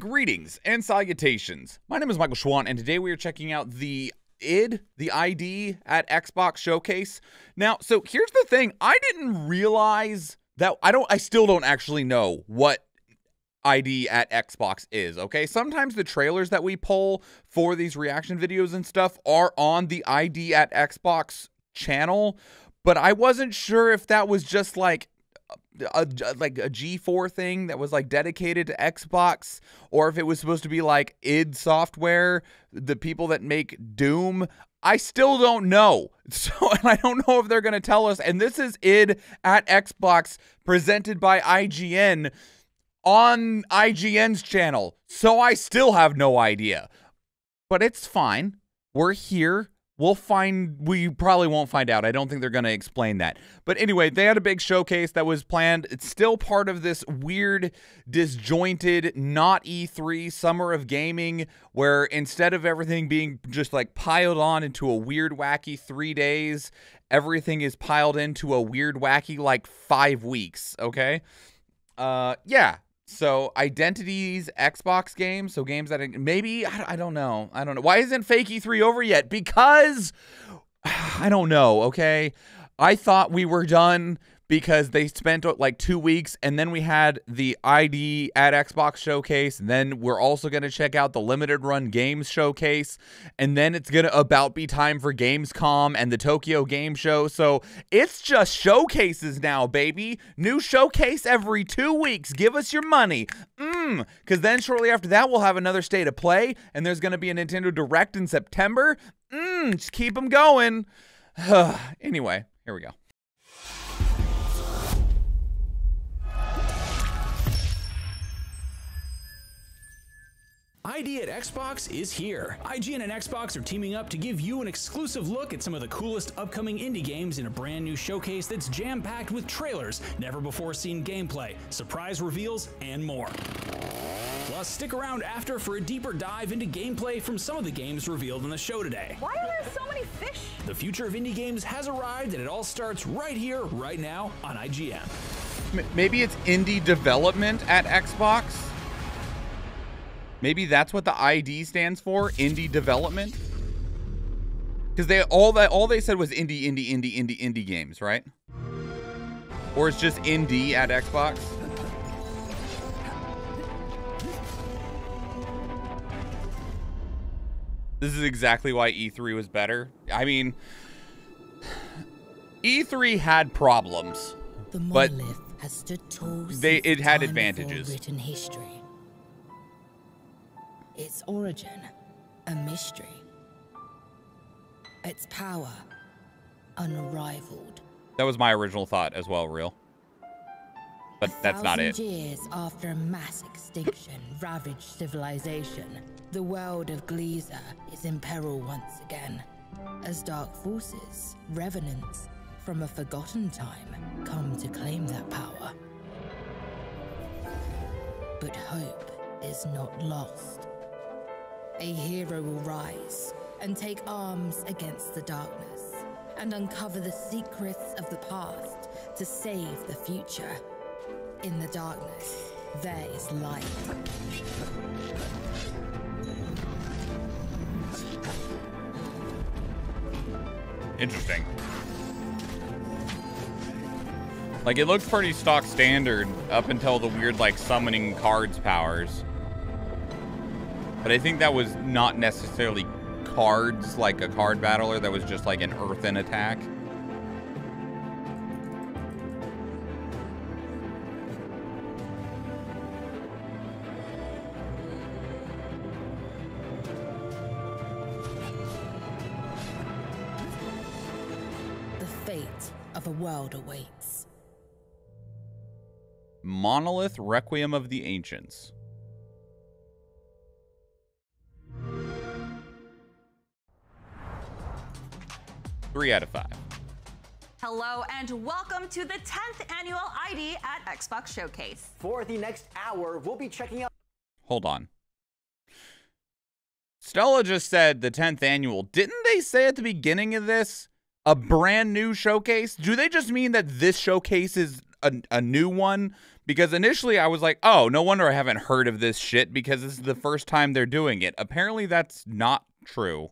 Greetings and salutations. My name is Michael Schwahn, and today we are checking out the ID at Xbox Showcase. Now, so here's the thing. I didn't realize that I still don't actually know what ID at Xbox is, okay? Sometimes the trailers that we pull for these reaction videos and stuff are on the ID at Xbox channel, but I wasn't sure if that was just like a G4 thing that was like dedicated to Xbox, or if it was supposed to be like id Software, the people that make Doom. I still don't know. So, and I don't know if they're going to tell us. And this is id at Xbox presented by IGN on IGN's channel. So I still have no idea. But it's fine. We're here. We probably won't find out. I don't think they're going to explain that. But anyway, they had a big showcase that was planned. It's still part of this weird, disjointed, not E3 Summer of Gaming, where instead of everything being just like piled on into a weird, wacky 3 days, everything is piled into a weird, wacky like 5 weeks, okay? Yeah. So Identity's Xbox games, so games that maybe, I don't know. Why isn't Fake E3 over yet? Because I don't know, okay? I thought we were done because they spent like 2 weeks, and then we had the ID at Xbox showcase, and then we're also going to check out the limited run games showcase, and then it's going to about be time for Gamescom and the Tokyo Game Show. So it's just showcases now, baby. New showcase every 2 weeks. Give us your money. Because then shortly after that, we'll have another State of Play, and there's going to be a Nintendo Direct in September. Just keep them going. Anyway, here we go. ID at Xbox is here. IGN and Xbox are teaming up to give you an exclusive look at some of the coolest upcoming indie games in a brand new showcase that's jam-packed with trailers, never-before-seen gameplay, surprise reveals, and more. Plus, stick around after for a deeper dive into gameplay from some of the games revealed in the show today. Why are there so many fish? The future of indie games has arrived, and it all starts right here, right now, on IGN. Maybe it's indie development at Xbox? Maybe that's what the ID stands for, indie development. Because all they said was indie games, right? Or it's just indie at Xbox. This is exactly why E3 was better. I mean, E3 had problems, but has stood tall it had advantages. Written history. Its origin, a mystery. Its power, unrivaled. That was my original thought as well, real. But that's not it. 1,000 years after a mass extinction ravaged civilization, the world of Gleeza is in peril once again, as dark forces, revenants from a forgotten time, come to claim that power. But hope is not lost. A hero will rise and take arms against the darkness and uncover the secrets of the past to save the future. In the darkness, there is light. Interesting. Like, it looks pretty stock standard up until the weird, like, summoning cards powers. But I think that was not necessarily cards, like a card battler. That was just like an earthen attack. The fate of a world awaits. Monolith Requiem of the Ancients. Three out of 5. Hello and welcome to the 10th annual ID at Xbox Showcase. For the next hour, we'll be checking out... Hold on. Stella just said the 10th annual. Didn't they say at the beginning of this a brand new showcase? Do they just mean that this showcase is a new one, because initially I was like, oh, no wonder I haven't heard of this shit, because this is the first time they're doing it. Apparently that's not true.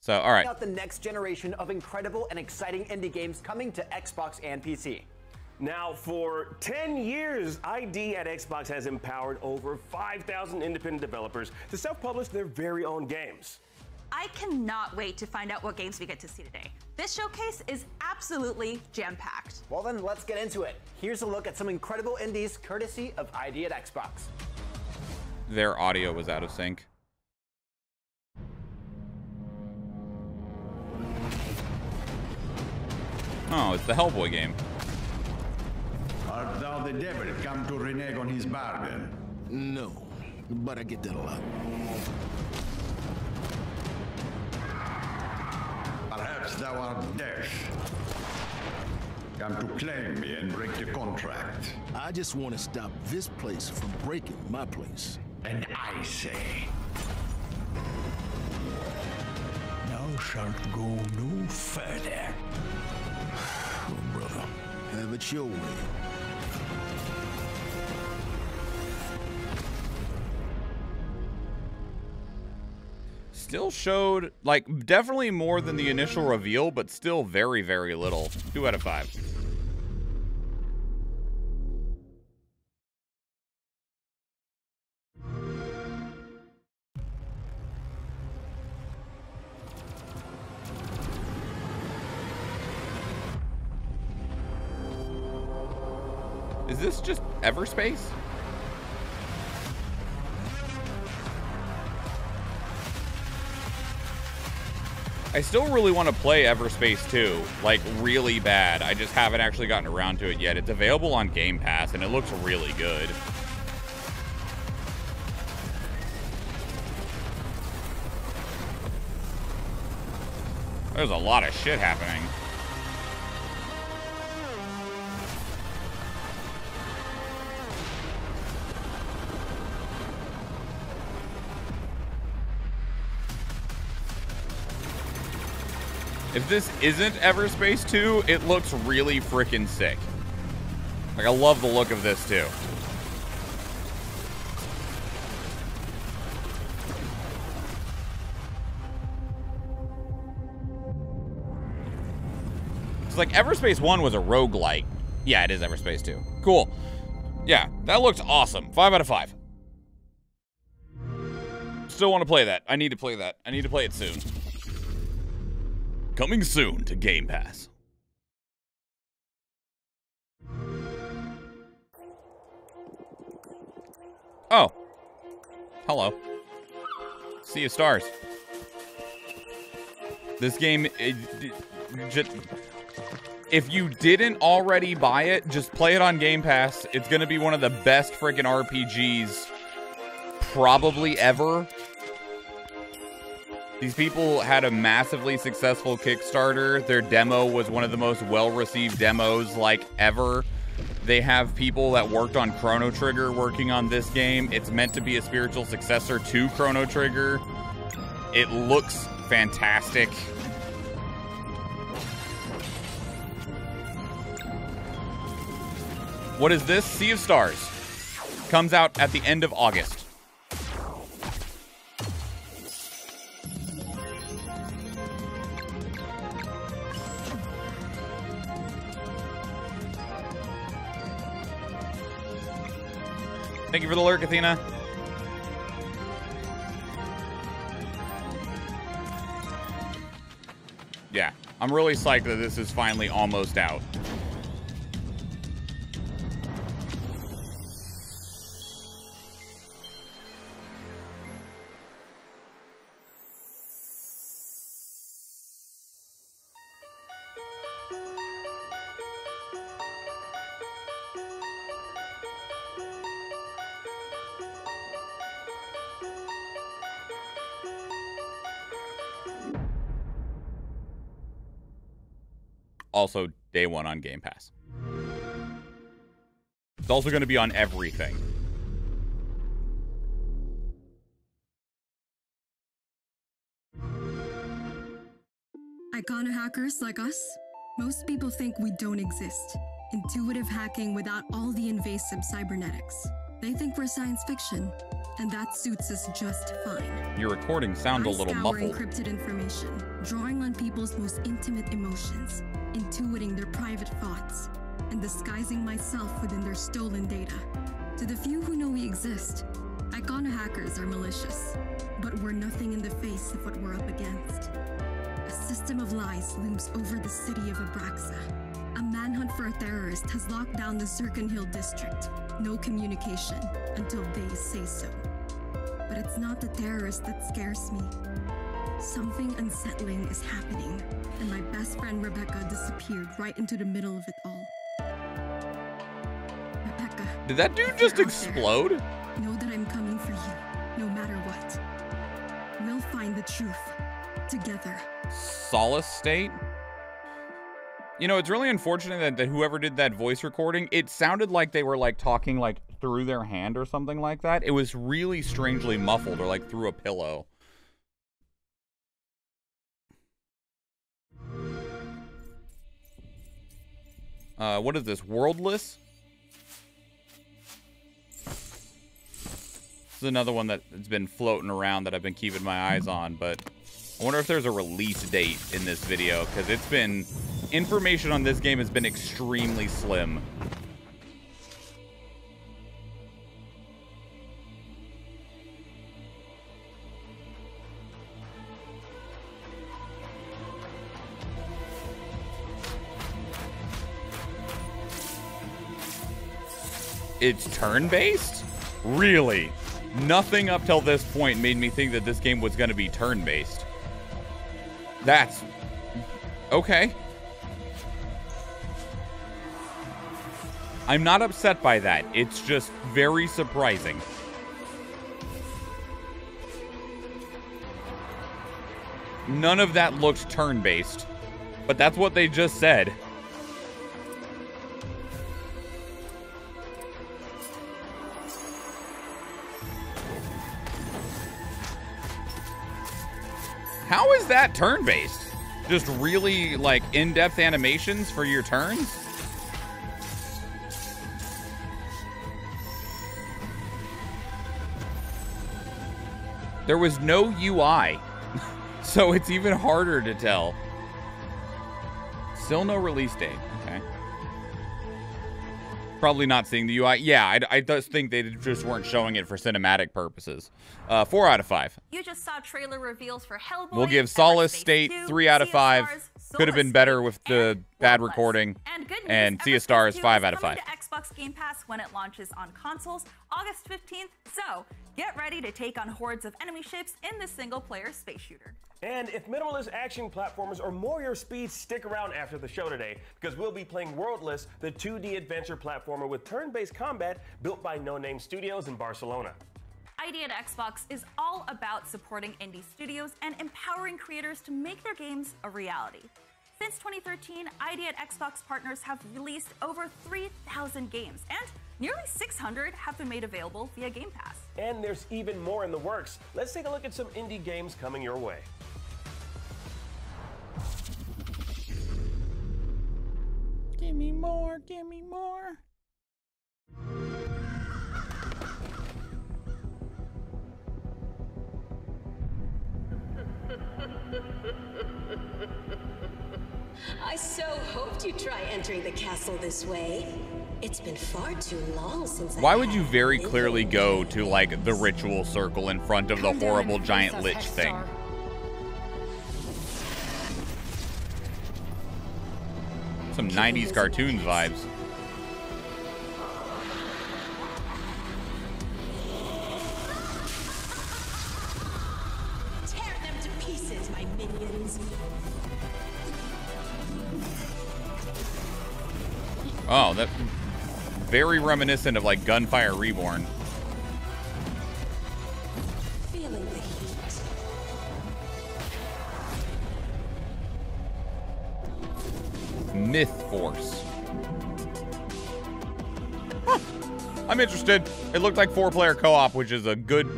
So, all right. Out the next generation of incredible and exciting indie games coming to Xbox and PC. Now, for 10 years, ID at Xbox has empowered over 5,000 independent developers to self-publish their very own games. I cannot wait to find out what games we get to see today. This showcase is absolutely jam-packed. Well then, let's get into it. Here's a look at some incredible indies courtesy of ID at Xbox. Their audio was out of sync. Oh, it's the Hellboy game. Art thou the devil come to renege on his bargain? No, but I get that a lot. Perhaps thou art deaf. Come to claim me and break the contract. I just want to stop this place from breaking my place. And I say, Thou shalt go no further. Oh, brother, have it your way. Still showed, like, definitely more than the initial reveal, but still very, very little. 2 out of 5. Is this just Everspace? I still really want to play Everspace 2, like, really bad. I just haven't actually gotten around to it yet. It's available on Game Pass, and it looks really good. There's a lot of shit happening. If this isn't Everspace 2, it looks really freaking sick. Like, I love the look of this, too. It's like Everspace 1 was a roguelike. Yeah, it is Everspace 2. Cool. Yeah, that looks awesome. 5 out of 5. Still want to play that. I need to play that. I need to play it soon. Coming soon to Game Pass. Oh. Hello. Sea of Stars. This game, if you didn't already buy it, just play it on Game Pass. It's going to be one of the best freaking RPGs probably ever. These people had a massively successful Kickstarter. Their demo was one of the most well-received demos, like, ever. They have people that worked on Chrono Trigger working on this game. It's meant to be a spiritual successor to Chrono Trigger. It looks fantastic. What is this? Sea of Stars. Comes out at the end of August. Thank you for the lurk, Athena. Yeah, I'm really psyched that this is finally almost out. Also, day one on Game Pass. It's also going to be on everything. Icona hackers like us, most people think we don't exist. Intuitive hacking without all the invasive cybernetics. They think we're science fiction, and that suits us just fine. Your recording sounds a little muffled. Encrypted information, drawing on people's most intimate emotions, intuiting their private thoughts, and disguising myself within their stolen data. To the few who know we exist, Icona hackers are malicious, but we're nothing in the face of what we're up against. A system of lies looms over the city of Abraxa. A manhunt for a terrorist has locked down the Zircon Hill district. No communication until they say so. But it's not the terrorist that scares me. Something unsettling is happening, and my best friend Rebecca disappeared right into the middle of it all. Rebecca, did that dude just explode? Know that I'm coming for you, no matter what. We'll find the truth together. Solace State? You know, it's really unfortunate that whoever did that voice recording, it sounded like they were like talking like through their hand or something like that. It was really strangely muffled, or like through a pillow. What is this? Worldless? This is another one that's been floating around that I've been keeping my eyes on, but I wonder if there's a release date in this video, because it's been... information on this game has been extremely slim. It's turn-based? Really? Nothing up till this point made me think that this game was going to be turn-based. That's... okay. I'm not upset by that. It's just very surprising. None of that looked turn-based, but that's what they just said. How is that turn-based? Just really, like, in-depth animations for your turns? There was no UI, so it's even harder to tell. Still no release date. Okay. Probably not seeing the UI. Yeah, I just think they just weren't showing it for cinematic purposes. 4 out of 5. You just saw trailer reveals for Hellboy. We'll give Solace State 3 out of 5. Could have been better with the bad recording. And Sea of Stars 5 out of 5. To Xbox Game Pass when it launches on consoles August 15th. So get ready to take on hordes of enemy ships in the single-player space shooter. And if minimalist action platformers are more your speed, stick around after the show today, because we'll be playing Worldless, the 2D adventure platformer with turn-based combat built by No Name Studios in Barcelona. ID at Xbox is all about supporting indie studios and empowering creators to make their games a reality. Since 2013, ID at Xbox partners have released over 3,000 games, and nearly 600 have been made available via Game Pass. And there's even more in the works. Let's take a look at some indie games coming your way. Give me more, give me more. I so hoped you'd try entering the castle this way. It's been far too long since Why would you very clearly go to, like, the ritual circle in front of the horrible giant lich thing? Some 90s cartoons vibes. Tear them to pieces, my minions. Oh, that's very reminiscent of, like, Gunfire Reborn. Feeling the heat. Myth Force. Huh. I'm interested. It looked like 4-player co-op, which is a good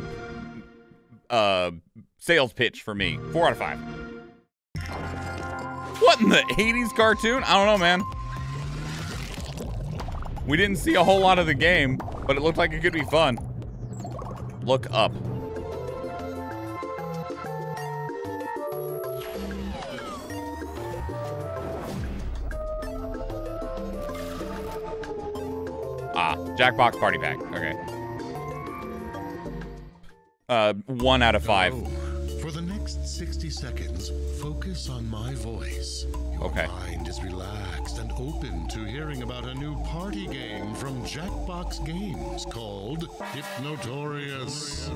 sales pitch for me. 4 out of 5. What in the 80s cartoon? I don't know, man. We didn't see a whole lot of the game, but it looked like it could be fun. Look up. Ah, Jackbox Party Pack. Okay. 1 out of 5. For the next 60 seconds, focus on my voice. Your mind is relaxed and open to hearing about a new party game from Jackbox Games called Hypnotorious.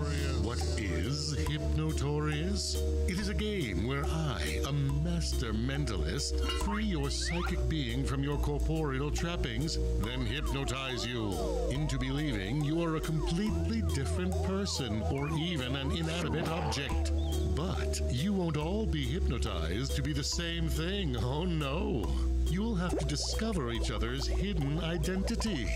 What is Hypnotorious? It is a game where I, a master mentalist, free your psychic being from your corporeal trappings, then hypnotize you into believing you are a completely different person or even an inanimate object. But you won't all be hypnotized to be the same thing, oh no. You'll have to discover each other's hidden identity.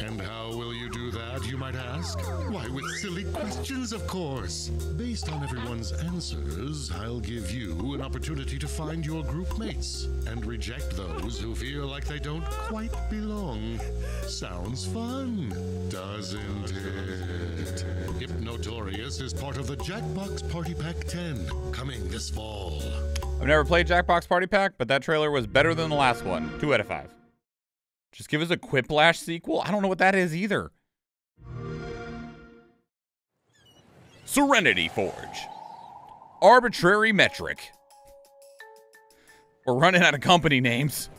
And how will you do that, you might ask? Why, with silly questions, of course. Based on everyone's answers, I'll give you an opportunity to find your group mates and reject those who feel like they don't quite belong. Sounds fun, doesn't it? Hypnotorious is part of the Jackbox Party Pack 10, coming this fall. I've never played Jackbox Party Pack, but that trailer was better than the last one. 2 out of 5. Just give us a Quiplash sequel? I don't know what that is either. Serenity Forge. Arbitrary metric. We're running out of company names.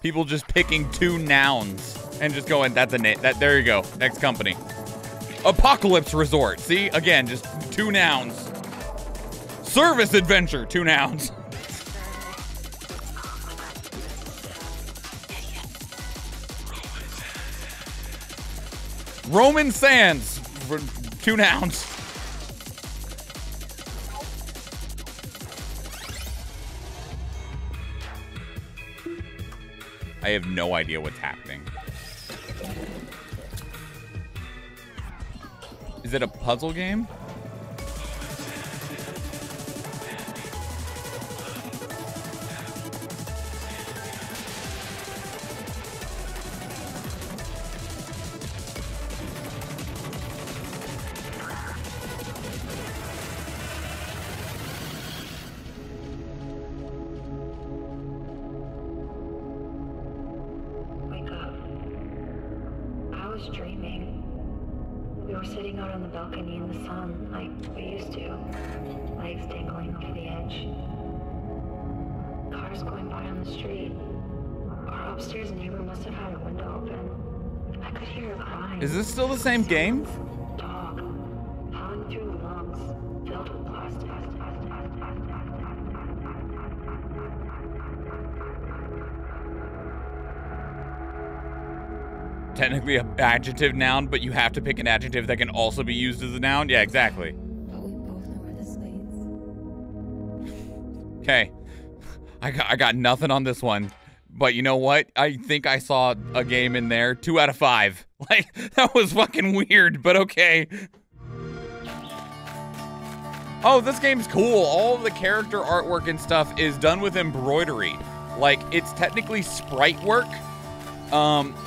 People just picking 2 nouns and just going, that's a name. There you go. Next company. Apocalypse Resort. See? Again, just 2 nouns. Service Adventure. 2 nouns. Roman Sands. For 2 nouns. I have no idea what's happening. Is it a puzzle game? Is this still the same game? Technically an adjective noun, but you have to pick an adjective that can also be used as a noun? Yeah, exactly. Okay. I got nothing on this one. But you know what? I think I saw a game in there. 2 out of 5. Like, that was fucking weird, but okay. Oh, this game's cool. All of the character artwork and stuff is done with embroidery. Like, it's technically sprite work.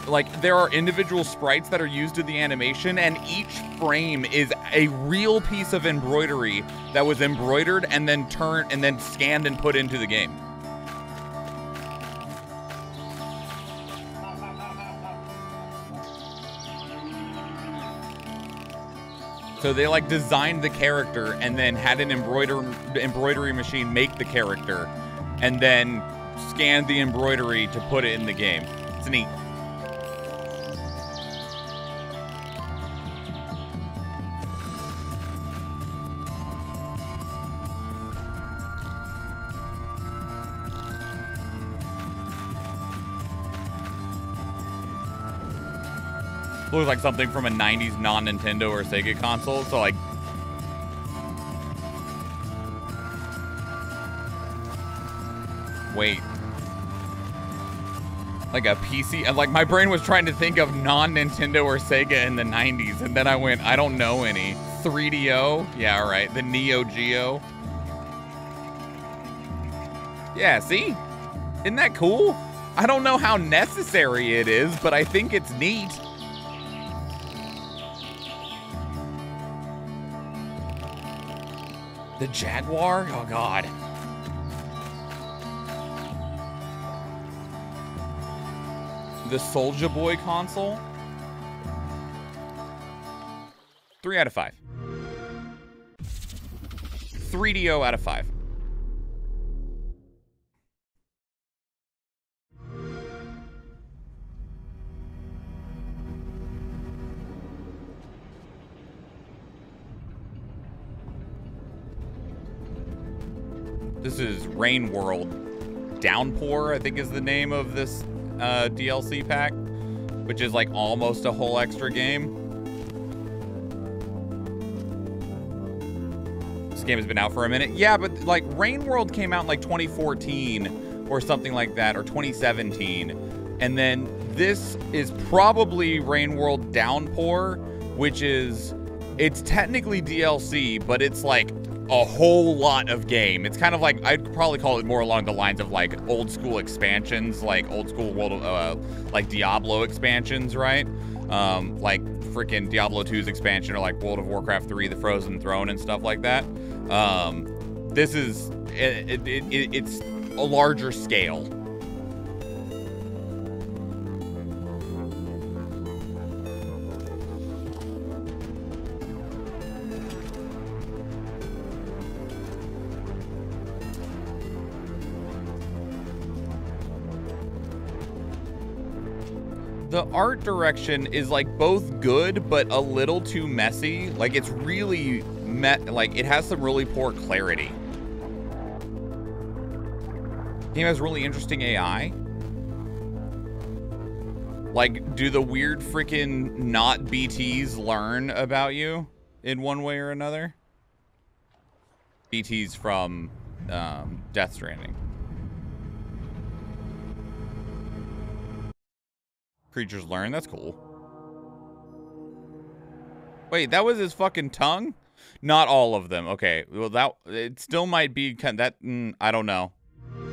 Like, there are individual sprites that are used in the animation, and each frame is a real piece of embroidery that was embroidered and then turned and then scanned and put into the game. So they like designed the character and then had an embroidery machine make the character and then scanned the embroidery to put it in the game. It's neat. Looks like something from a 90s non-Nintendo or Sega console, so like... Wait. Like a PC? And like my brain was trying to think of non-Nintendo or Sega in the 90s, and then I went, I don't know any. 3DO? Yeah, all right. The Neo Geo. Yeah, see? Isn't that cool? I don't know how necessary it is, but I think it's neat. The Jaguar? Oh, God. The Soulja Boy console? 3 out of 5. 3DO out of 5. This is Rain World Downpour, I think is the name of this DLC pack, which is like almost a whole extra game. This game has been out for a minute. Yeah, but like Rain World came out in like 2014 or something like that, or 2017. And then this is probably Rain World Downpour, which is, it's technically DLC, but it's like a whole lot of game. It's kind of like, I'd probably call it more along the lines of like old school expansions, like old school world of, like Diablo expansions, right? Like freaking Diablo 2's expansion, or like World of Warcraft 3, The Frozen Throne and stuff like that. This is, it's a larger scale. The art direction is like both good, but a little too messy. Like it's really like it has some really poor clarity. Game has really interesting AI. Like, do the weird freaking not BTs learn about you in one way or another? BTs from Death Stranding. Creatures learn, that's cool. Wait, that was his fucking tongue? Not all of them. Okay, well that, it still might be kind of that, I don't know.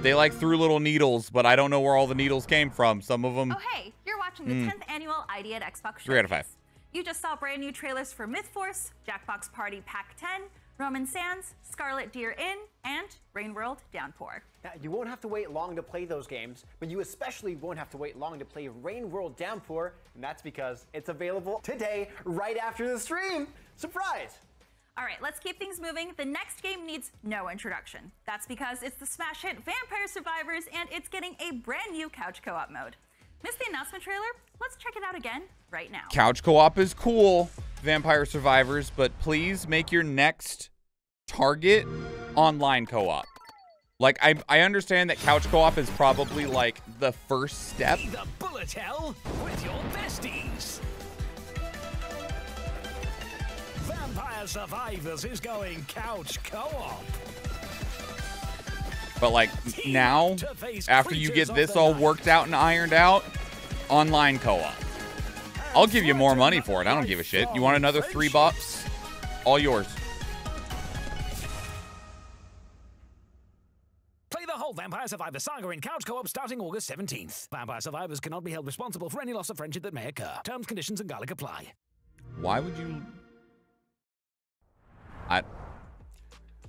They like threw little needles, but I don't know where all the needles came from. Some of them. Oh hey, you're watching the 10th annual ID at Xbox Showcase. 3 out of 5. You just saw brand new trailers for Myth Force, Jackbox Party Pack 10, Roman Sands, Scarlet Deer Inn, and Rain World Downpour. Now, you won't have to wait long to play those games, but you especially won't have to wait long to play Rain World Downpour, and that's because it's available today, right after the stream. Surprise! All right, let's keep things moving. The next game needs no introduction. That's because it's the smash hit Vampire Survivors, and it's getting a brand new couch co-op mode. Missed the announcement trailer? Let's check it out again right now. Couch co-op is cool, Vampire Survivors, but please make your next target online co-op. Like, I understand that couch co-op is probably like the first step. Be the bullet hell with your besties. Vampire Survivors is going couch co-op. But like now, after you get this all worked out and ironed out, online co-op. I'll give you more money for it. I don't give a shit. You want another $3? All yours. Play the whole Vampire Survivor saga in couch co-op starting August 17th. Vampire Survivors cannot be held responsible for any loss of friendship that may occur. Terms, conditions, and garlic apply. Why would you...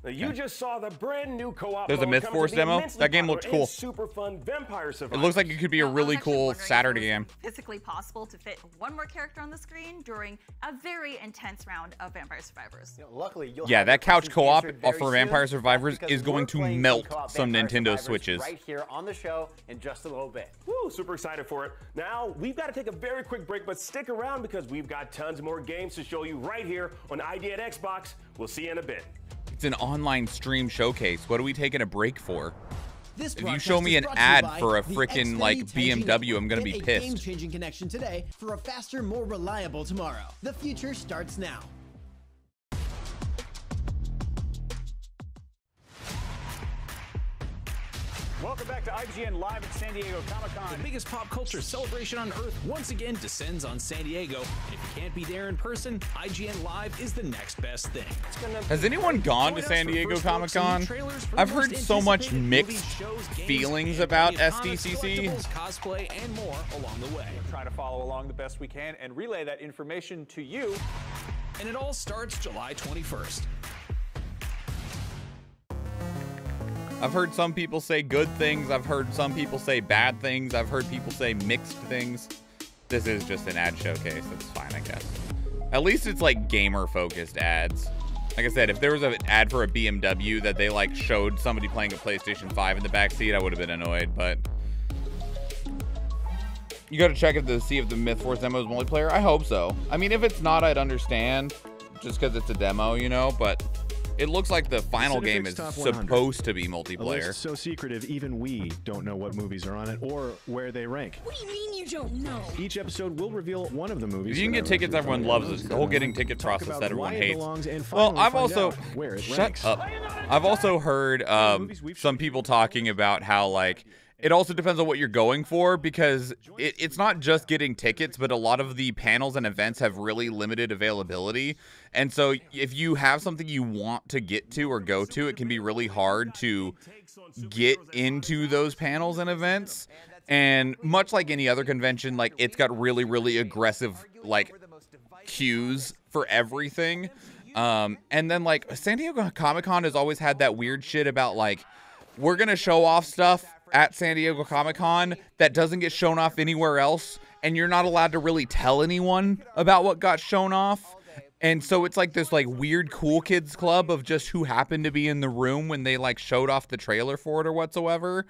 Now, you just saw the brand new co-op. There's a Myth Force demo. That game looked cool. Super fun Vampire Survivors. It looks like it could be a really cool Saturday game. Physically possible to fit one more character on the screen during a very intense round of Vampire Survivors. Luckily, you'll yeah, that couch co-op for Vampire Survivors is going to melt some Nintendo Switches. Right here on the show in just a little bit. Woo, super excited for it. Now, we've got to take a very quick break, but stick around because we've got tons more games to show you right here on ID at Xbox. We'll see you in a bit. It's an online stream showcase. What are we taking a break for? If you show me an ad for a freaking like BMW, I'm gonna be pissed. Game-changing connection today for a faster, more reliable tomorrow. The future starts now. Welcome back to IGN Live at San Diego Comic-Con. The biggest pop culture celebration on Earth once again descends on San Diego. And if you can't be there in person, IGN Live is the next best thing. Has anyone gone to San Diego Comic-Con? I've heard so much mixed feelings about SDCC. Cosplay, and more along the way. We're trying to follow along the best we can and relay that information to you. And it all starts July 21st. I've heard some people say good things. I've heard some people say bad things. I've heard people say mixed things. This is just an ad showcase. That's fine, I guess. At least it's like gamer-focused ads. Like I said, if there was an ad for a BMW that they like showed somebody playing a PlayStation 5 in the backseat, I would have been annoyed, but... You gotta check it to see if the Myth Force demo is multiplayer? I hope so. I mean, if it's not, I'd understand. Just because it's a demo, you know, but... It looks like the final game is supposed to be multiplayer. A list so secretive, even we don't know what movies are on it or where they rank. What do you mean you don't know? Each episode will reveal one of the movies. If you can get tickets everyone loves, is the whole getting ticket process that everyone hates. Well, I've also shut up. I've also heard some people talking about how like it also depends on what you're going for, because it's not just getting tickets, but a lot of the panels and events have really limited availability. And so if you have something you want to get to or go to, it can be really hard to get into those panels and events. And much like any other convention, like it's got really, really aggressive like queues for everything. And then like San Diego Comic-Con has always had that weird shit about like, we're going to show off stuff at San Diego Comic-Con that doesn't get shown off anywhere else, and you're not allowed to really tell anyone about what got shown off. And so it's like this like weird cool kids club of just who happened to be in the room when they like showed off the trailer for it or whatsoever.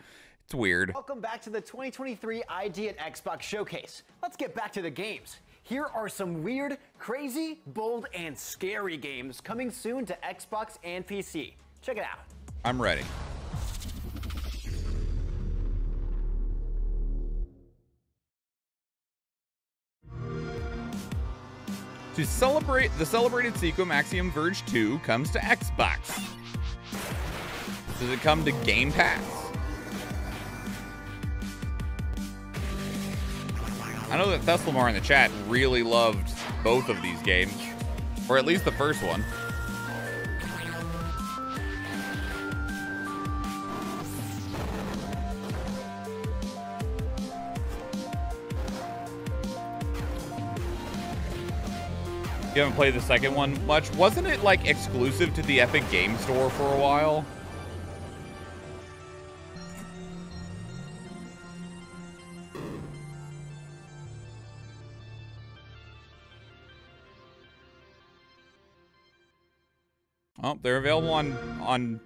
It's weird. Welcome back to the 2023 ID at Xbox Showcase. Let's get back to the games. Here are some weird, crazy, bold, and scary games coming soon to Xbox and PC. Check it out. I'm ready. To celebrate the celebrated sequel, Axiom Verge 2 comes to Xbox. Does it come to Game Pass? I know that Theslamar in the chat really loved both of these games, or at least the first one. You haven't played the second one much. Wasn't it like exclusive to the Epic Game Store for a while? Oh, they're available on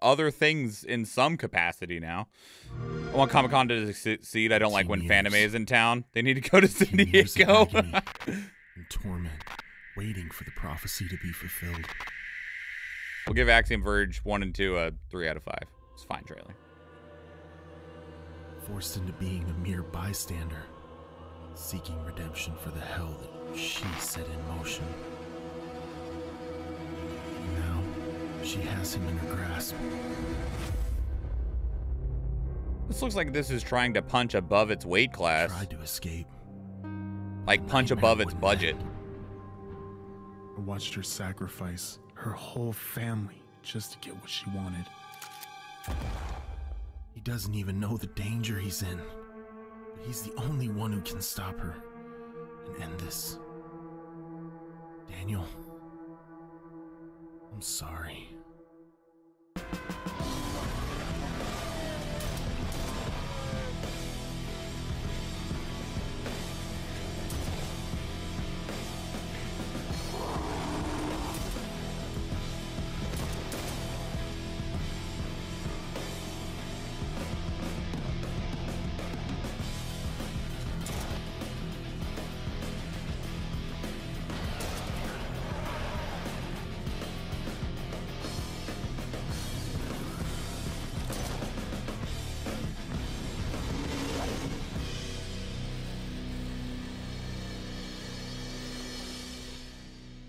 other things in some capacity now. I want Comic-Con to succeed. I don't like when Fanime is in town. They need to go to San Diego. And torment, waiting for the prophecy to be fulfilled. We'll give Axiom Verge 1 and 2 a 3 out of 5. It's a fine trailer. Forced into being a mere bystander, seeking redemption for the hell that she set in motion. Now, she has him in her grasp. This looks like this is trying to punch above its weight class. Tried to escape. Like punch above its budget. I watched her sacrifice her whole family just to get what she wanted. He doesn't even know the danger he's in. But he's the only one who can stop her and end this. Daniel, I'm sorry.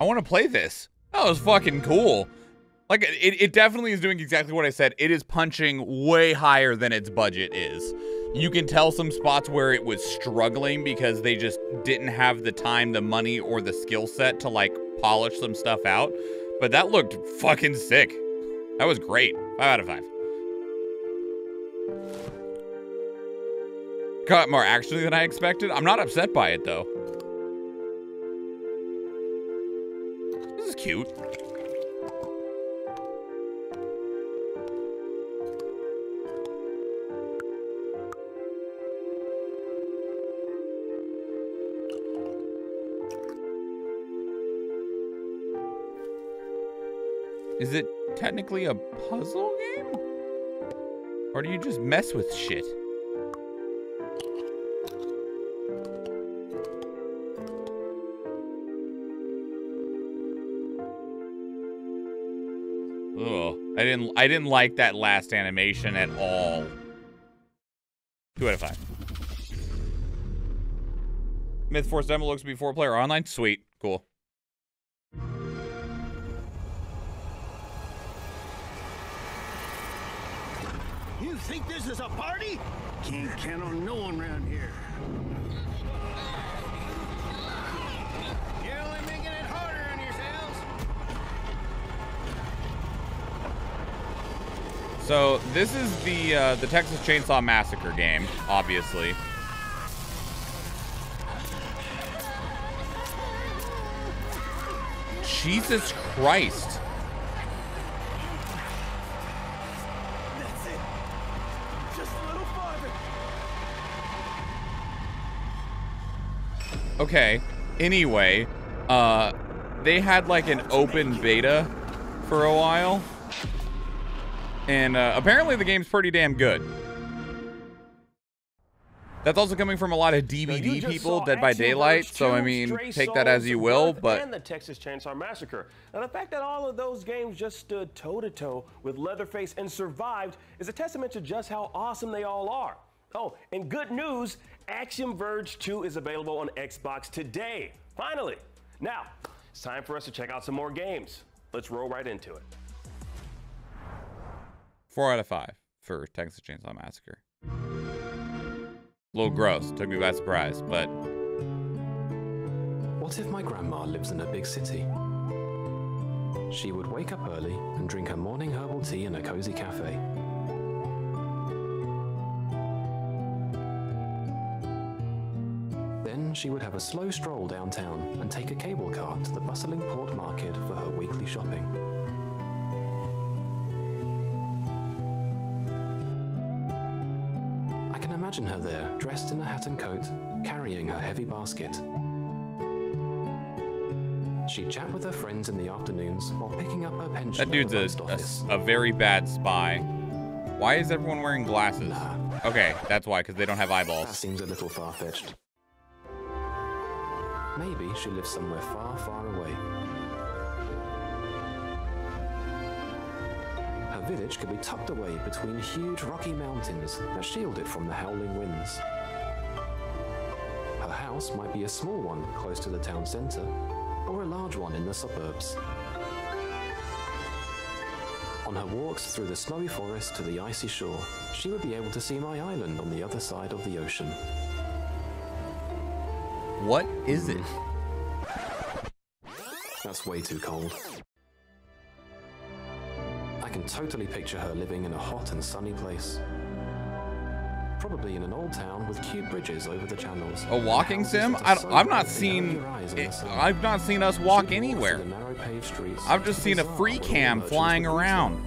I want to play this. That was fucking cool. Like, it definitely is doing exactly what I said. It is punching way higher than its budget is. You can tell some spots where it was struggling because they just didn't have the time, the money, or the skill set to, like, polish some stuff out. But that looked fucking sick. That was great. 5 out of 5. Got more action than I expected. I'm not upset by it, though. This is cute. Is it technically a puzzle game? Or do you just mess with shit? Ugh. I didn't like that last animation at all. 2 out of 5. Myth Force demo looks to be 4-player online. Sweet. Cool. You think this is a party? Can't count on no one around here. You're only making it harder on yourselves. So this is the Texas Chainsaw Massacre game, obviously. Jesus Christ. That's it. Just a little farther. Okay. Anyway, they had like an open beta for a while. And apparently the game's pretty damn good. That's also coming from a lot of DVD people, Dead by Daylight, so I mean, take that as you will, but... And the Texas Chainsaw Massacre. Now, the fact that all of those games just stood toe-to-toe with Leatherface and survived is a testament to just how awesome they all are. Oh, and good news, Action Verge 2 is available on Xbox today. Finally. Now, it's time for us to check out some more games. Let's roll right into it. 4 out of 5 for Texas Chainsaw Massacre. A little gross, took me by surprise, but... What if my grandma lives in a big city? She would wake up early and drink her morning herbal tea in a cozy cafe. Then she would have a slow stroll downtown and take a cable car to the bustling port market for her weekly shopping. Imagine her there, dressed in a hat and coat, carrying her heavy basket. She'd chat with her friends in the afternoons while picking up her pension. That dude's a very bad spy. Why is everyone wearing glasses? Nah. Okay, that's why, because they don't have eyeballs. That seems a little far-fetched. Maybe she lives somewhere far, far away. Her village could be tucked away between huge rocky mountains that shield it from the howling winds. Her house might be a small one close to the town centre, or a large one in the suburbs. On her walks through the snowy forest to the icy shore, she would be able to see my island on the other side of the ocean. What is it? That's way too cold. I can totally picture her living in a hot and sunny place. Probably in an old town with cute bridges over the channels. A walking sim? I've not seen us walk anywhere. I've just seen a free cam flying around.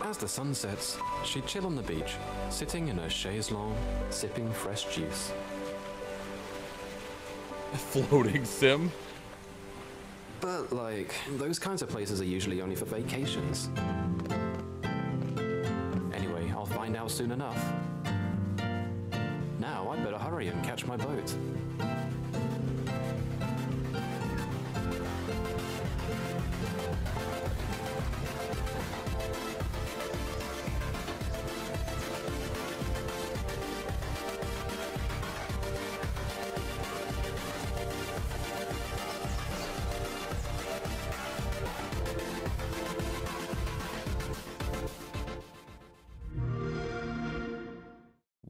As the sun sets, she'd chill on the beach, sitting in her chaise longue, sipping fresh juice. A floating sim? But, like, those kinds of places are usually only for vacations. Anyway, I'll find out soon enough. Now, I'd better hurry and catch my boat.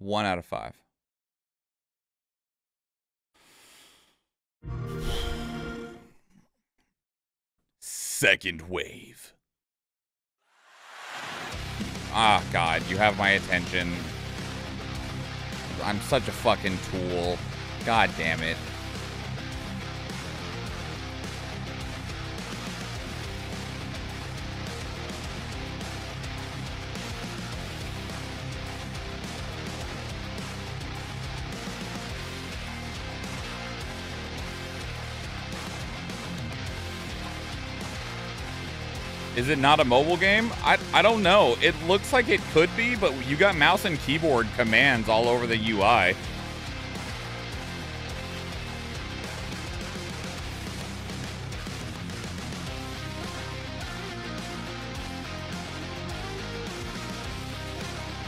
1 out of 5. Second wave. Ah, God, you have my attention. I'm such a fucking tool. God damn it. Is it not a mobile game? I don't know. It looks like it could be, but you got mouse and keyboard commands all over the UI.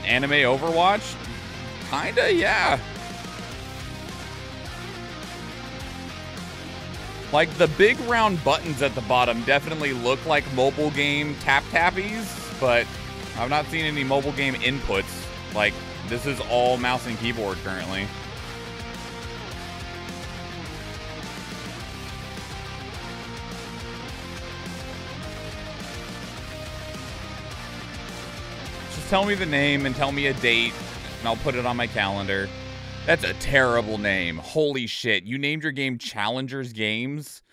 Anime Overwatch? Kinda, yeah. Like, the big round buttons at the bottom definitely look like mobile game tap-tappies, but I've not seen any mobile game inputs. Like, this is all mouse and keyboard currently. Just tell me the name and tell me a date, and I'll put it on my calendar. That's a terrible name. Holy shit. You named your game Challengers Games?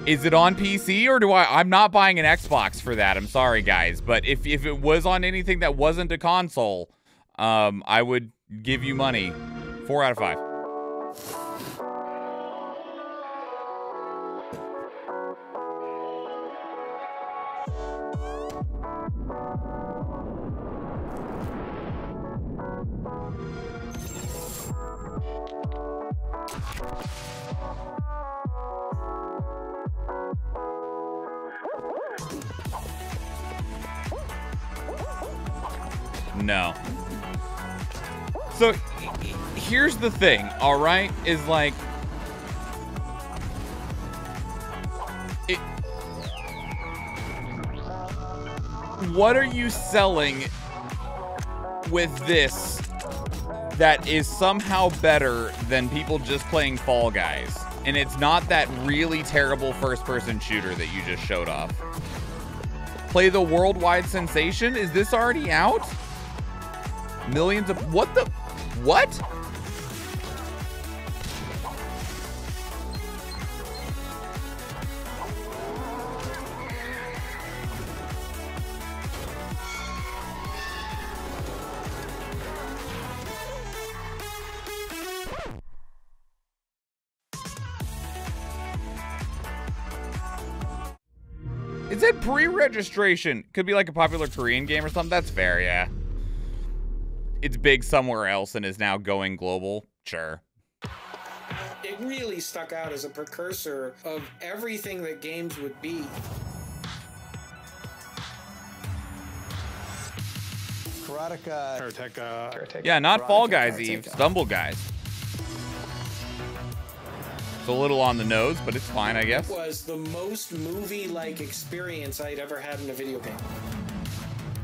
Is it on PC or do I'm not buying an Xbox for that. I'm sorry, guys. But if it was on anything that wasn't a console, I would give you money. 4 out of 5. No. So here's the thing, all right? Is like what are you selling with this that is somehow better than people just playing Fall Guys? And it's not that really terrible first-person shooter that you just showed off. Play the worldwide sensation? Is this already out? Millions of... What the... What? Is it pre-registration? Could be like a popular Korean game or something. That's fair, yeah. It's big somewhere else and is now going global. Sure. It really stuck out as a precursor of everything that games would be. Karateka. Yeah, not Fall Guys, Eve. Stumble Guys. It's a little on the nose, but it's fine, I guess. It was the most movie-like experience I'd ever had in a video game.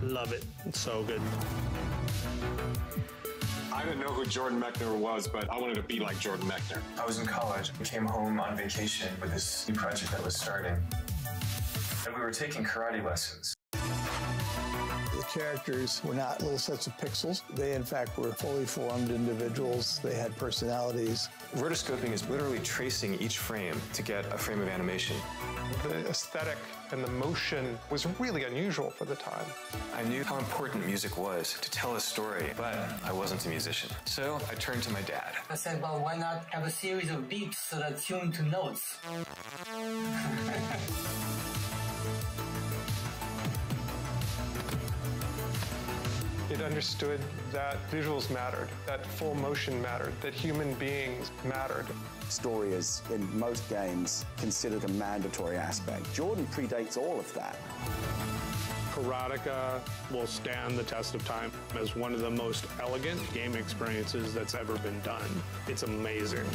Love it. It's so good. I didn't know who Jordan Mechner was, but I wanted to be like Jordan Mechner. I was in college. We came home on vacation with this new project that was starting. And we were taking karate lessons. The characters were not little sets of pixels. They, in fact, were fully formed individuals. They had personalities. Rotoscoping is literally tracing each frame to get a frame of animation. The aesthetic and the motion was really unusual for the time. I knew how important music was to tell a story, but I wasn't a musician. So I turned to my dad. I said, well, why not have a series of beats that are tuned to notes? It understood that visuals mattered, that full motion mattered, that human beings mattered. Story is, in most games, considered a mandatory aspect. Jordan predates all of that. Karateka will stand the test of time as one of the most elegant game experiences that's ever been done. It's amazing.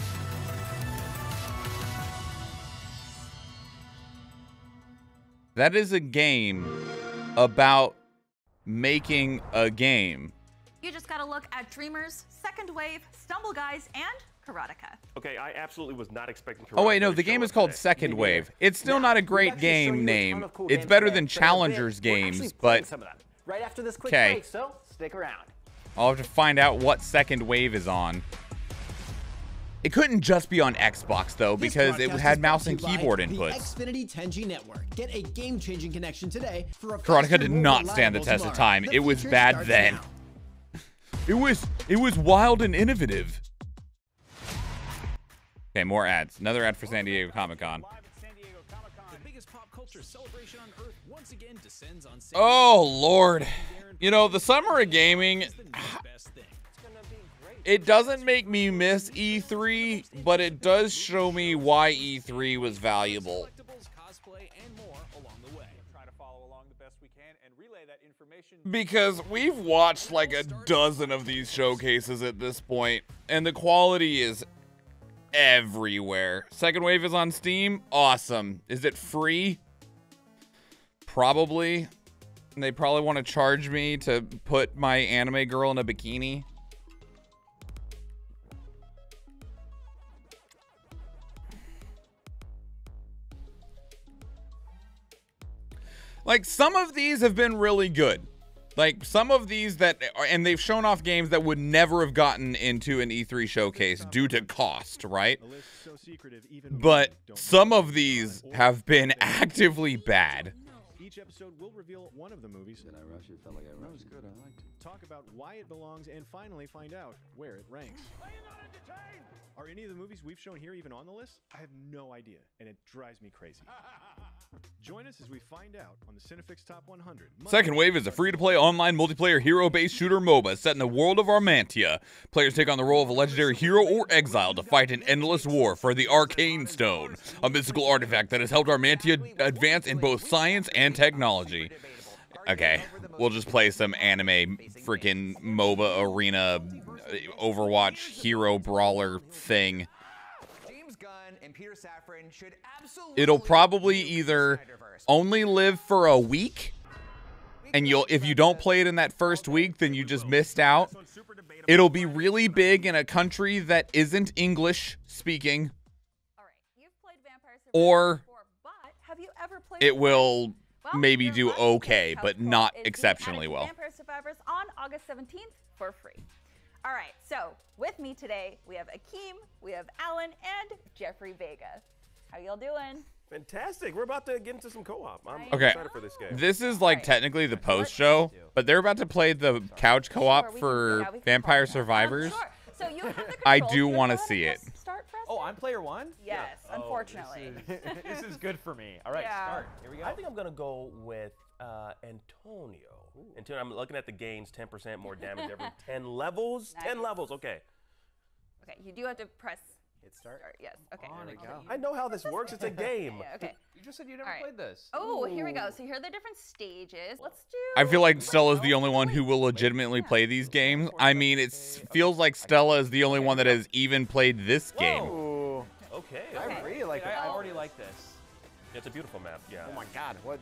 That is a game about making a game. You just gotta look at Dreamers, Second Wave, Stumble Guys, and Karateka. Okay, I absolutely was not expecting to. Oh wait, no, the game is called Second Wave. It's still not a great game name. It's better than Challengers games, but some of them right after this quick okay. break, so stick around. I'll have to find out what Second Wave is on. It couldn't just be on Xbox though, because it had mouse and keyboard inputs. Xfinity 10G network. Get a game-changing connection today for a Karateka did not stand the test of time. It was bad then. It was wild and innovative. Okay, more ads. Another ad for San Diego Comic-Con. The biggest pop culture celebration on Earth once again descends on San Oh Lord. You know, the summer of gaming, it doesn't make me miss E3, but it does show me why E3 was valuable. Because we've watched like a dozen of these showcases at this point, and the quality is everywhere. Second Wave is on Steam. Awesome. Is it free? Probably. And they probably want to charge me to put my anime girl in a bikini. Like, some of these have been really good. Like, some of these that, and they've shown off games that would never have gotten into an E3 showcase due to cost, right? But some of these have been actively bad. Each episode will reveal one of the movies. Did I rush it? Felt like I rushed. That was good. I liked it. Talk about why it belongs and finally find out where it ranks. Are any of the movies we've shown here even on the list? I have no idea, and it drives me crazy. Join us as we find out on the Cinefix Top 100. Second Wave is a free-to-play online multiplayer hero-based shooter MOBA set in the world of Armantia. Players take on the role of a legendary hero or exile to fight an endless war for the Arcane Stone, a mystical artifact that has helped Armantia advance in both science and technology. Okay, we'll just play some anime freaking MOBA arena Overwatch hero brawler thing. It'll probably either only live for a week, and if you don't play it in that first week, then you just missed out. It'll be really big in a country that isn't English speaking, or it will maybe do okay, but not exceptionally well. Vampire Survivors on August 17th for free. All right, so with me today, we have Akeem, we have Alan, and Jeffrey Vega. How y'all doing? Fantastic. We're about to get into some co-op. I'm Okay, excited for this game. this is like technically the post show, but they're about to play the couch co-op for Vampire Survivors. So you have the I do want to see it. Oh, I'm player one? Yes, unfortunately. This is good for me. All right, start. Here we go. I think I'm going to go with Antonio. Antonio, I'm looking at the gains, 10% more damage every 10 levels. Nice. 10 levels, okay. Okay, you do have to press hit start. Yes, okay. On we go. I know how this works. It's a game. Yeah, okay. You just said you never played this. Oh, here we go. So here are the different stages. Let's do... I feel like Stella's the only one who will legitimately play these games. I mean, it feels like Stella is the only one that has even played this game. Ooh. Okay. I really like it. I already like this. It's a beautiful map, yeah. Oh my god, what?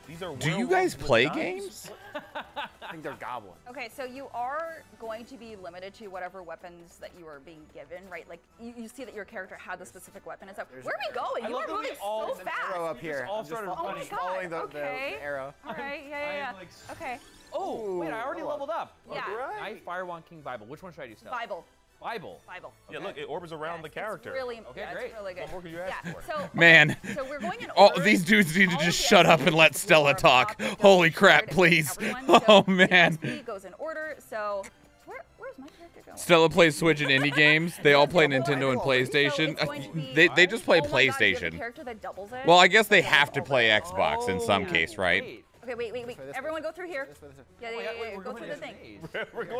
These are Do you guys play games? I think they're goblin. Okay, so you are going to be limited to whatever weapons that you are being given, right? Like, you see that your character had the specific weapon and stuff. Where are we going? You are moving so fast. Arrow up here. all started Oh my running. god, Following the okay. arrow. All right, yeah. Okay. Oh, wait, I already leveled up. Yeah. Knight, Firewand, King, Bible. Which one should I do, Stella? Bible. Bible. Yeah, look, it orbits around the character. Really, Okay, yeah, great. It's really good. What more could you ask for? So, Man, so we're going in all order. these dudes need to All just of the shut up XP and let is Stella for talk. Bob, Holy Joe, crap, Jared, please. everyone. Oh, So man. the XP goes in order, so where's my character going? Stella plays Switch and indie games. They all play Nintendo and So PlayStation. it's going to be- They just play Oh my God, you have a PlayStation. character that doubles it? Well, I guess they have to play Xbox in some case, right? Okay, wait. Everyone go through here. Yeah. Go through the thing.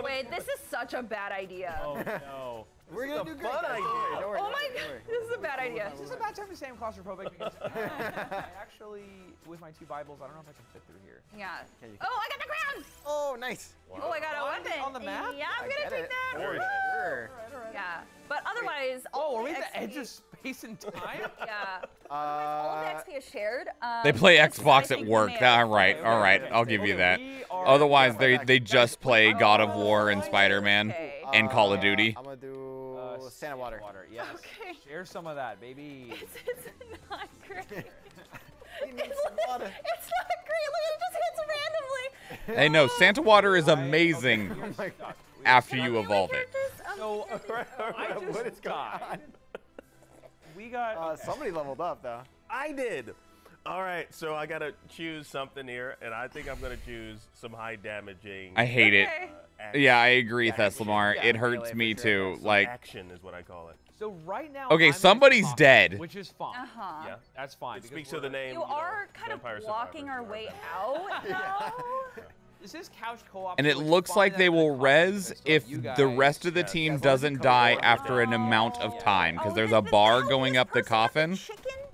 Wait, this is such a bad idea. Oh, no. We're gonna do great. fun idea. Don't worry, Oh my god, this is a bad bad idea. This is a bad time to say I'm claustrophobic because I actually, with my 2 Bibles, I don't know if I can fit through here. Yeah. Oh, I got the crown! Oh, nice. Oh, I got a weapon. On the map? Yeah, I'm gonna take that. For sure. Yeah. But otherwise, Oh, all are we the at the edge XP of space and time? Yeah. All of the XP is shared. They play this is what I Xbox think at we work. may have All right, played. all right. I'll give you that. Otherwise, they just play God of War and Spider-Man and Call of Duty. I'm gonna do Santa Water. Yes. Okay. Share some of that, baby. It's not great. He needs some water. It's not great. Like, it just hits randomly. Hey, no, Santa Water is amazing Oh my God. after you evolve it. So, what is going on? We got... somebody leveled up, though. I did. All right, so I gotta choose something here, and I think I'm gonna choose some high damaging. I hate it. Yeah, I agree, Theslamar. It hurts me too. Like, action is what I call it. So right now, okay, I'm somebody's in dead. Which is fine. Yeah, that's fine. It speaks to the name. You are kind of blocking our way out, though. This is couch co-op. And it looks like they will res if the rest of the team doesn't die after an amount of time, because there's a bar going up the coffin,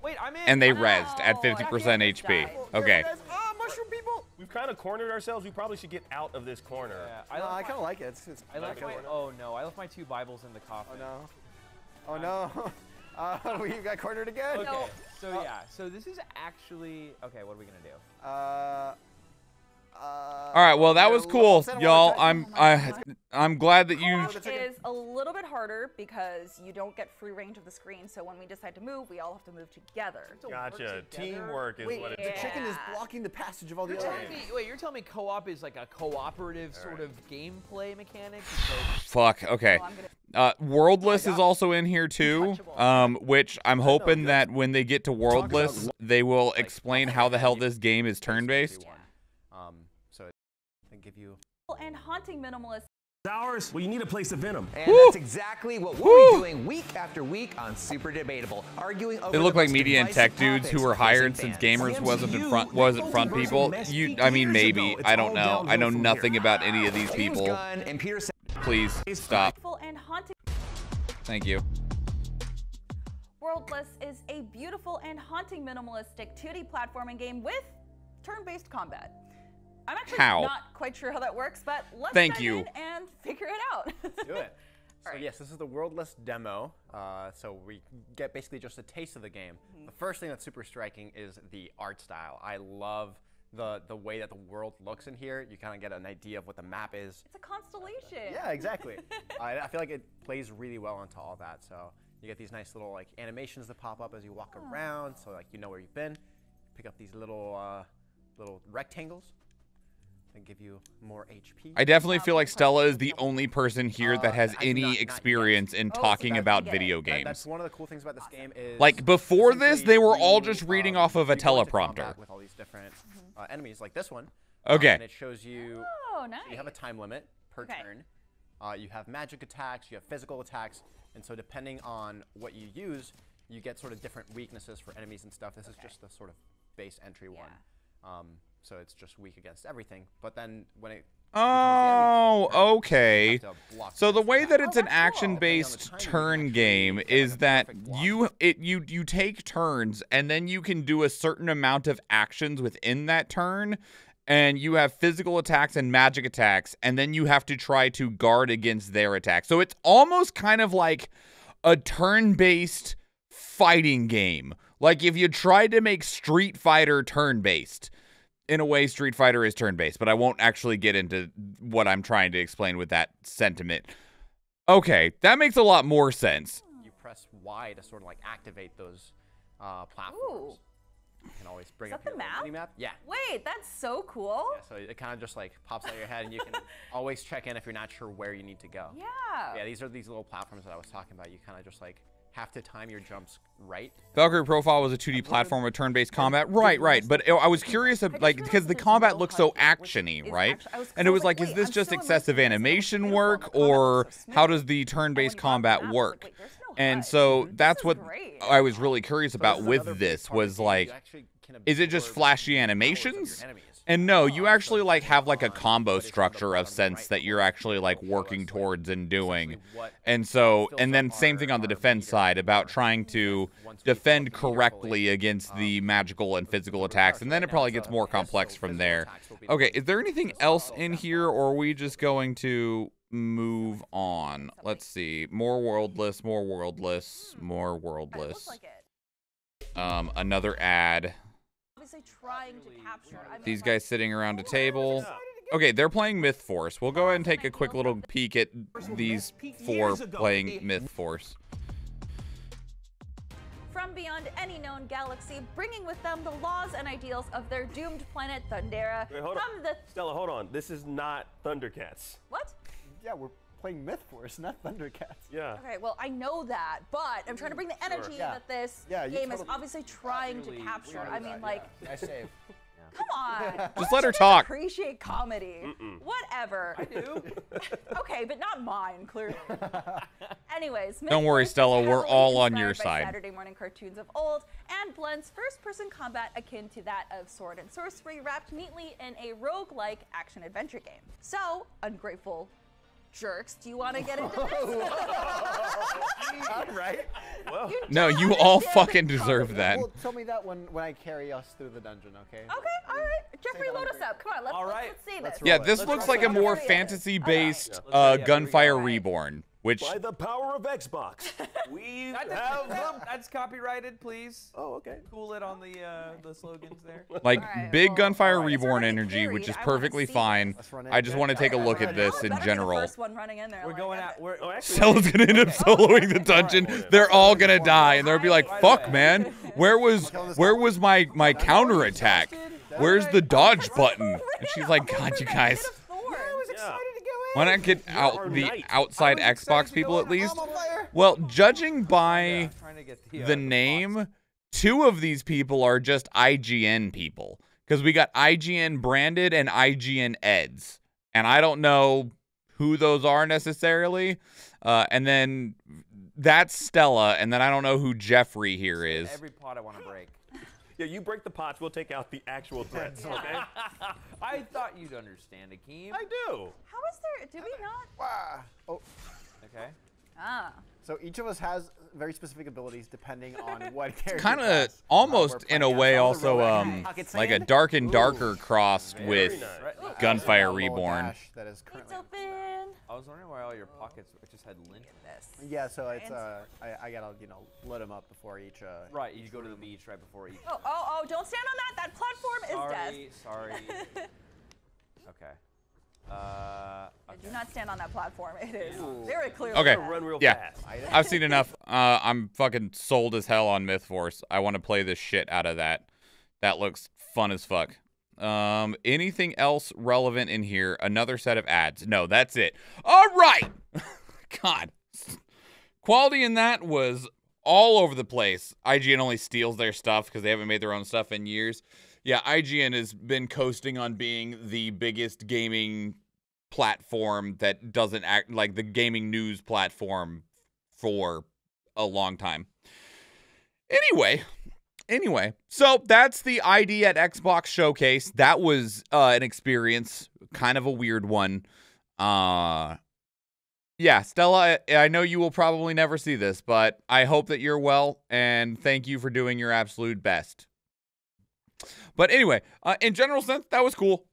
Wait, I'm in. and they resed at 50% HP. Okay. Mushroom people. We've kind of cornered ourselves. We probably should get out of this corner. Yeah, I kind of like it. It's I left my, oh no, I left my 2 Bibles in the coffin. Oh no. We got cornered again. Okay. So yeah. So this is actually okay. What are we gonna do? All right, well, that was cool, y'all. I'm glad that you... It is a little bit harder because you don't get free range of the screen, so when we decide to move, we all have to move together. Gotcha. Teamwork is what it is. The chicken is blocking the passage of all the other. Wait, you're telling me co-op is like a cooperative sort of gameplay mechanic? Fuck, okay. Worldless is also in here too, which I'm hoping that when they get to Worldless, they will explain how the hell this game is turn-based. So I give you and haunting minimalist. Ours? Well, you need a place to vent them. And that's exactly what we'll be doing week after week on Super Debatable, arguing over They look the like most media and tech dudes who were hired since gamers wasn't front people. I mean, maybe. I don't know. I know nothing about any of these people. Please stop. And haunting. Thank you. Worldless is a beautiful and haunting minimalistic 2D platforming game with turn-based combat. I'm actually not quite sure how that works, but let's dive in and figure it out. Let's do it. So yes, this is the Worldless demo. So we get basically just a taste of the game. The first thing that's super striking is the art style. I love the way that the world looks in here. You kind of get an idea of what the map is. It's a constellation. Yeah, exactly. I feel like it plays really well into all that. So you get these nice little like animations that pop up as you walk around, so like you know where you've been. Pick up these little little rectangles. And give you more HP. I definitely feel like Stella is the only person here that has any experience in talking about video games. That's one of the cool things about this game is like before this, they were all just reading off of a teleprompter. With all these different enemies, like this one. Okay. And it shows you. Oh, nice. You have a time limit per turn. You have magic attacks. You have physical attacks, and so depending on what you use, you get sort of different weaknesses for enemies and stuff. This is just the sort of base entry one. So it's just weak against everything. But then when it okay. So the way that it's an action-based turn game is that you take turns and then you can do a certain amount of actions within that turn, and you have physical attacks and magic attacks, and then you have to try to guard against their attacks. So it's almost kind of like a turn-based fighting game. Like if you tried to make Street Fighter turn-based. In a way, Street Fighter is turn-based, but I won't actually get into what I'm trying to explain with that sentiment. Okay, that makes a lot more sense. You press Y to sort of like activate those platforms. You can always bring up your map. Yeah. Wait, that's so cool. Yeah, so it kind of just like pops out of your head, and you can always check in if you're not sure where you need to go. Yeah. Yeah, these are these little platforms that I was talking about. You kind of just like have to time your jumps right. Valkyrie Profile was a 2D platform with turn-based combat. Right. But I was curious, like, because the combat looks so action-y, right? And it was like, is this just excessive animation work, or how does the turn-based combat work? And so that's what I was really curious about with this, was like, is it just flashy animations? And no, you actually like have like a combo structure of sense that you're actually like working towards and doing. And so, and then same thing on the defense side about trying to defend correctly against the magical and physical attacks. And then it probably gets more complex from there. Okay, is there anything else in here, or are we just going to move on? Let's see. More worldless, more worldless, more worldless. Another ad. Trying to capture. These guys sitting around a table. Okay, they're playing Myth Force. We'll go ahead and take a quick little peek at these four playing Myth Force. From beyond any known galaxy, bringing with them the laws and ideals of their doomed planet Thundera. Wait, hold on. Stella, hold on. This is not Thundercats. What? Yeah, we're playing Myth Force, not Thundercats. Yeah. Okay, well, I know that, but I'm trying to bring the energy that this game is obviously trying to capture. I mean, like, I save. come on. Just let her You guys talk. Appreciate comedy. Whatever. I do. Okay, but not mine, clearly. Anyways, Don't worry, Stella. We're all on your side. Saturday morning cartoons of old and blends first-person combat akin to that of sword and sorcery, wrapped neatly in a roguelike action-adventure game. So, ungrateful jerks, do you want to get into this? All right. Well, No, you all fucking deserve that. Well, tell me that when I carry us through the dungeon, okay? Okay, all right. Jeffrey, load us up. Come on, let's see this. Yeah, this looks like a more fantasy-based Gunfire Reborn, which... By the power of Xbox, we have the... That's copyrighted, please. Oh, okay. Cool it on the slogans there. Like, big Gunfire Reborn energy, which is perfectly fine. I just want to take a look at this in general. We're going out. Stella's gonna end up soloing the dungeon. They're all gonna die, and they'll be like, "Fuck, man, where was my counterattack? Where's the dodge button?" And she's like, "God, you guys, why not get out the outside Xbox people at least?" Well, judging by the name, 2 of these people are just IGN people, because we got IGN branded and IGN eds, and I don't know who those are necessarily. And then that's Stella, and then I don't know who Jeffrey here is. Every pot I want to break. Yeah, you break the pots, we'll take out the actual threats, okay? I thought you'd understand, Akeem. I do. How is there? Did we not? Oh. Okay. Ah. So each of us has very specific abilities depending on what character. Kind of almost in a way also like a Dark and Darker crossed with Gunfire Reborn. That is currently. I was wondering why all your pockets just had lint in this. Yeah, so it's I gotta load them up before each. Right, you go to the beach right before each. Oh! Don't stand on that. That platform is death. Sorry. Okay. Do not stand on that platform. It is very clearly. Okay. Run Yeah, fast. I've seen enough. I'm fucking sold as hell on Myth Force. I want to play the shit out of that. That looks fun as fuck. Anything else relevant in here? Another set of ads. No, that's it. All right. God. Quality in that was all over the place. IGN only steals their stuff because they haven't made their own stuff in years. Yeah, IGN has been coasting on being the biggest gaming platform that doesn't act like the gaming news platform for a long time. Anyway, so that's the ID at Xbox showcase. That was an experience, kind of a weird one. Yeah, Stella, I know you will probably never see this, but I hope that you're well, and thank you for doing your absolute best. But anyway, in general sense, that was cool.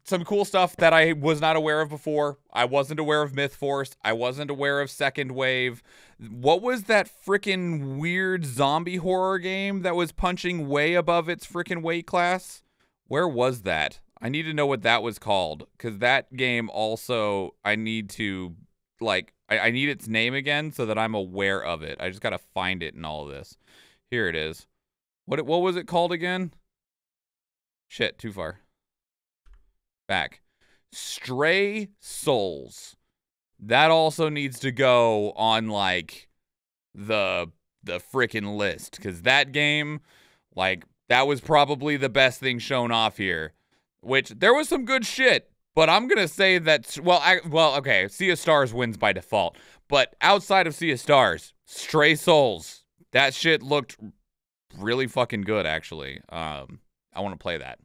Some cool stuff that I was not aware of before. I wasn't aware of Myth Force. I wasn't aware of Second Wave. What was that freaking weird zombie horror game that was punching way above its freaking weight class? Where was that? I need to know what that was called, because that game also, I need to, like, I need its name again so that I'm aware of it. I just got to find it in all of this. Here it is. What was it called again? Shit, too far. Back. Stray Souls. That also needs to go on, like, the frickin' list, because that game, like, that was probably the best thing shown off here. Which, there was some good shit, but I'm gonna say that, well, okay, Sea of Stars wins by default, but outside of Sea of Stars, Stray Souls, that shit looked really fucking good, actually. I want to play that.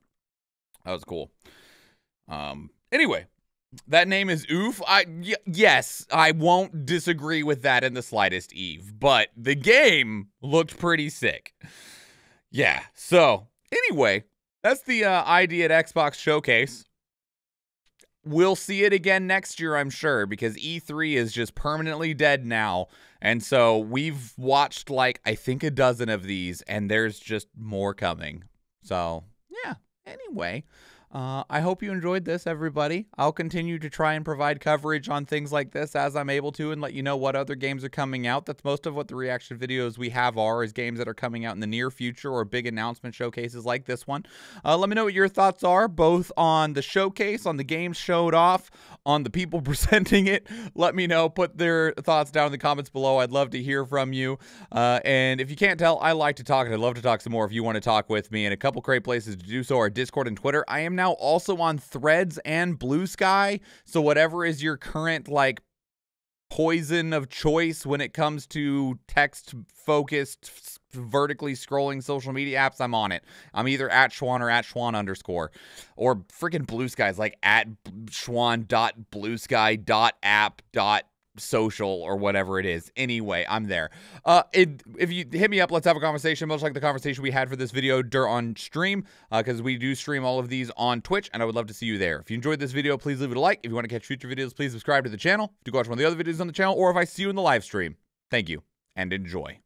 That was cool. Anyway, that name is Oof. Yes, I won't disagree with that in the slightest, Eve. But the game looked pretty sick. Yeah, so anyway, that's the ID at Xbox Showcase. We'll see it again next year, I'm sure, because E3 is just permanently dead now. And so we've watched, like, I think a dozen of these, and there's just more coming. So, yeah, anyway. I hope you enjoyed this, everybody. I'll continue to try and provide coverage on things like this as I'm able to and let you know what other games are coming out. That's most of what the reaction videos we have is games that are coming out in the near future or big announcement showcases like this one. Let me know what your thoughts are, both on the showcase, on the games showed off, on the people presenting it. Let me know. Put their thoughts down in the comments below. I'd love to hear from you. And if you can't tell, I like to talk, and I'd love to talk some more if you want to talk with me. And a couple great places to do so are Discord and Twitter. I am now also on Threads and Blue Sky, so whatever is your current like poison of choice when it comes to text focused vertically scrolling social media apps, I'm on it. I'm either at Schwahn or at Schwahn underscore, or freaking Blue Sky's like at Schwahn.bluesky.app.social or whatever it is. Anyway, I'm there. If you hit me up, let's have a conversation, much like the conversation we had for this video on stream, because we do stream all of these on Twitch, and I would love to see you there. If you enjoyed this video, please leave it a like. If you want to catch future videos, please subscribe to the channel. Do go watch one of the other videos on the channel, or if I see you in the live stream, thank you, and enjoy.